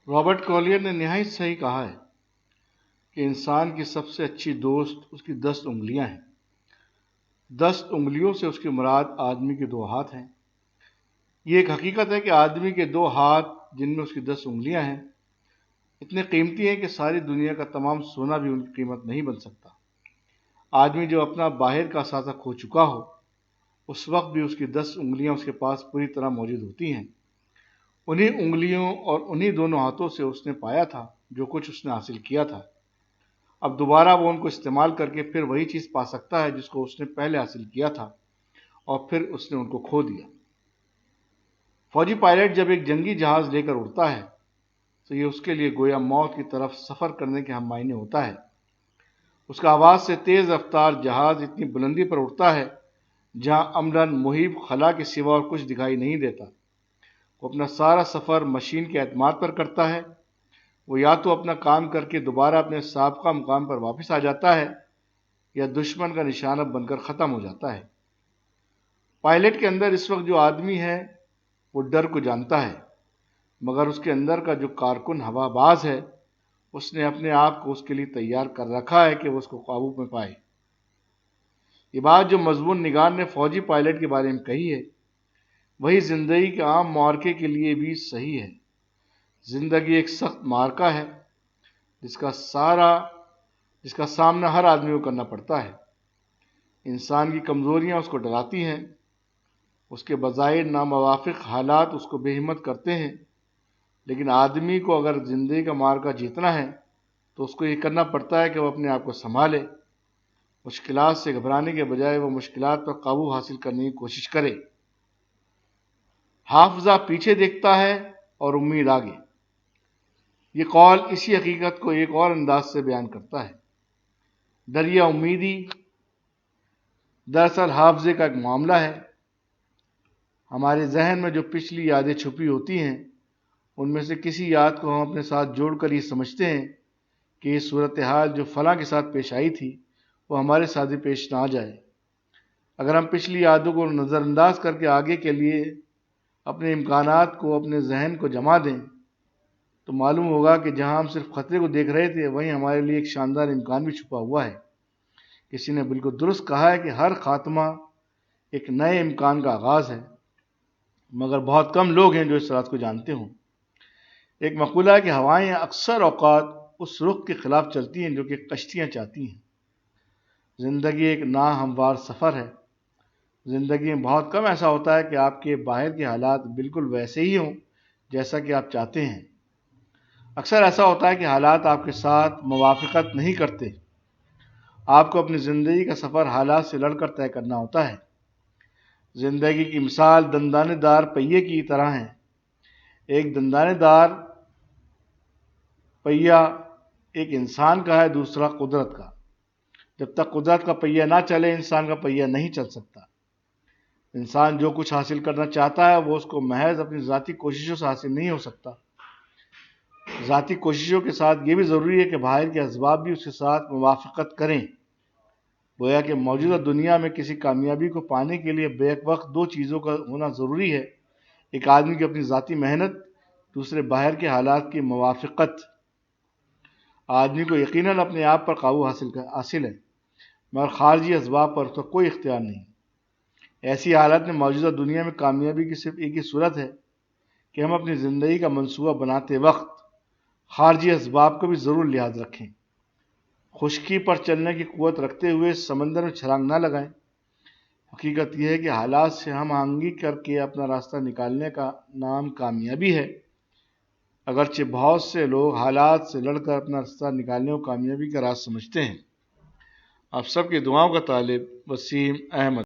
Robert کولیر نے نہایت صحیح کہا ہے کہ انسان کی سب سے اچھی دوست اس کی 10 انگلیاں ہیں۔ 10 انگلیوں سے اس کی مراد آدمی کے 2 ہاتھ ہیں۔ یہ ایک حقیقت ہے کہ آدمی کے 2 ہاتھ جن میں اس کی 10 انگلیاں ہیں اتنے قیمتی ہیں کہ ساری دنیا کا تمام سونا بھی ان کی قیمت نہیں بن سکتا۔ آدمی جو اپنا باہر کا اثاثہ کھو چکا ہو اس وقت بھی اس کی 10 انگلیاں اس کے پاس پوری طرح موجود ہوتی ہیں۔ انہی انگلیوں اور انہی دونوں ہاتھوں سے اس نے پایا تھا جو کچھ اس نے حاصل کیا تھا۔ اب دوبارہ وہ ان کو استعمال کر کے پھر وہی چیز پا سکتا ہے جس کو اس نے پہلے حاصل کیا تھا اور پھر اس نے ان کو کھو دیا۔ فوجی پائلٹ جب ایک جنگی جہاز لے کر اڑتا ہے تو یہ اس کے لیے گویا موت کی طرف سفر کرنے کے ہم معنی ہوتا ہے۔ اس کا آواز سے تیز رفتار جہاز اتنی بلندی پر اڑتا ہے جہاں عملاً محیط خلا کے سوا اور کچھ دکھائی نہیں دیتا۔ وہ اپنا سارا سفر مشین کے اعتماد پر کرتا ہے۔ وہ یا تو اپنا کام کر کے دوبارہ اپنے سابقہ مقام پر واپس آ جاتا ہے یا دشمن کا نشانہ بن کر ختم ہو جاتا ہے۔ پائلٹ کے اندر اس وقت جو آدمی ہے وہ ڈر کو جانتا ہے، مگر اس کے اندر کا جو کارکن ہوا باز ہے اس نے اپنے آپ کو اس کے لیے تیار کر رکھا ہے کہ وہ اس کو قابو میں پائے۔ یہ بات جو مضمون نگار نے فوجی پائلٹ کے بارے میں کہی ہے وہی زندگی کے عام معرکے کے لیے بھی صحیح ہے۔ زندگی ایک سخت معرکہ ہے جس کا سامنا ہر آدمی کو کرنا پڑتا ہے۔ انسان کی کمزوریاں اس کو ڈراتی ہیں، اس کے بظاہر ناموافق حالات اس کو بے ہمت کرتے ہیں، لیکن آدمی کو اگر زندگی کا معرکہ جیتنا ہے تو اس کو یہ کرنا پڑتا ہے کہ وہ اپنے آپ کو سنبھالے، مشکلات سے گھبرانے کے بجائے وہ مشکلات پر قابو حاصل کرنے کی کوشش کرے۔ حافظہ پیچھے دیکھتا ہے اور امید آگے۔ یہ قول اسی حقیقت کو ایک اور انداز سے بیان کرتا ہے۔ دریا امیدی دراصل حافظے کا ایک معاملہ ہے۔ ہمارے ذہن میں جو پچھلی یادیں چھپی ہوتی ہیں ان میں سے کسی یاد کو ہم اپنے ساتھ جوڑ کر یہ سمجھتے ہیں کہ یہ صورتحال جو فلاں کے ساتھ پیش آئی تھی وہ ہمارے ساتھ بھی پیش نہ آ جائے۔ اگر ہم پچھلی یادوں کو نظر انداز کر کے آگے کے لیے اپنے امکانات کو اپنے ذہن کو جما دیں تو معلوم ہوگا کہ جہاں ہم صرف خطرے کو دیکھ رہے تھے وہیں ہمارے لیے ایک شاندار امکان بھی چھپا ہوا ہے۔ کسی نے بالکل درست کہا ہے کہ ہر خاتمہ ایک نئے امکان کا آغاز ہے، مگر بہت کم لوگ ہیں جو اس رات کو جانتے ہوں۔ ایک مقولہ ہے کہ ہوائیں اکثر اوقات اس رخ کے خلاف چلتی ہیں جو کہ کشتیاں چاہتی ہیں۔ زندگی ایک ناہموار سفر ہے۔ زندگی میں بہت کم ایسا ہوتا ہے کہ آپ کے باہر کے حالات بالکل ویسے ہی ہوں جیسا کہ آپ چاہتے ہیں۔ اکثر ایسا ہوتا ہے کہ حالات آپ کے ساتھ موافقت نہیں کرتے۔ آپ کو اپنی زندگی کا سفر حالات سے لڑ کر طے کرنا ہوتا ہے۔ زندگی کی مثال دندانے دار پہیے کی طرح ہے۔ ایک دندانے دار پہیہ ایک انسان کا ہے، دوسرا قدرت کا۔ جب تک قدرت کا پہیہ نہ چلے انسان کا پہیہ نہیں چل سکتا۔ انسان جو کچھ حاصل کرنا چاہتا ہے وہ اس کو محض اپنی ذاتی کوششوں سے حاصل نہیں ہو سکتا۔ ذاتی کوششوں کے ساتھ یہ بھی ضروری ہے کہ باہر کے اسباب بھی اس کے ساتھ موافقت کریں۔ گویا کہ موجودہ دنیا میں کسی کامیابی کو پانے کے لیے بیک وقت 2 چیزوں کا ہونا ضروری ہے، ایک آدمی کی اپنی ذاتی محنت، دوسرے باہر کے حالات کی موافقت۔ آدمی کو یقیناً اپنے آپ پر قابو حاصل ہے، مگر خارجی اسباب پر اس کا کوئی اختیار نہیں۔ ایسی حالت میں موجودہ دنیا میں کامیابی کی صرف ایک ہی صورت ہے کہ ہم اپنی زندگی کا منصوبہ بناتے وقت خارجی اسباب کو بھی ضرور لحاظ رکھیں۔ خشکی پر چلنے کی قوت رکھتے ہوئے سمندر میں چھلانگ نہ لگائیں۔ حقیقت یہ ہے کہ حالات سے ہم آہنگی کر کے اپنا راستہ نکالنے کا نام کامیابی ہے۔ اگرچہ بہت سے لوگ حالات سے لڑ کر اپنا راستہ نکالنے کو کامیابی کا راز سمجھتے ہیں۔ آپ سب کی دعاؤں کا طالب وسیم احمد۔